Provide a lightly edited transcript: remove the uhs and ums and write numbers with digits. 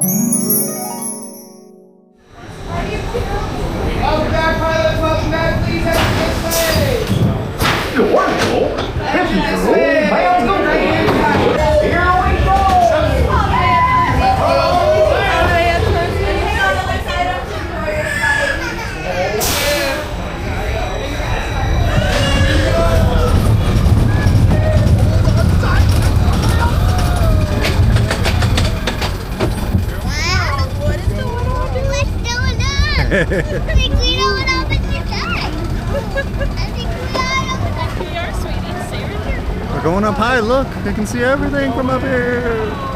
Welcome back, pilots. Welcome back. Please head this way. Good morning, Joel. This is your old man. Here we go. I think we don't open the sky. I think we are, sweetie. Stay right here. We're going up high. Look, they can see everything from up here.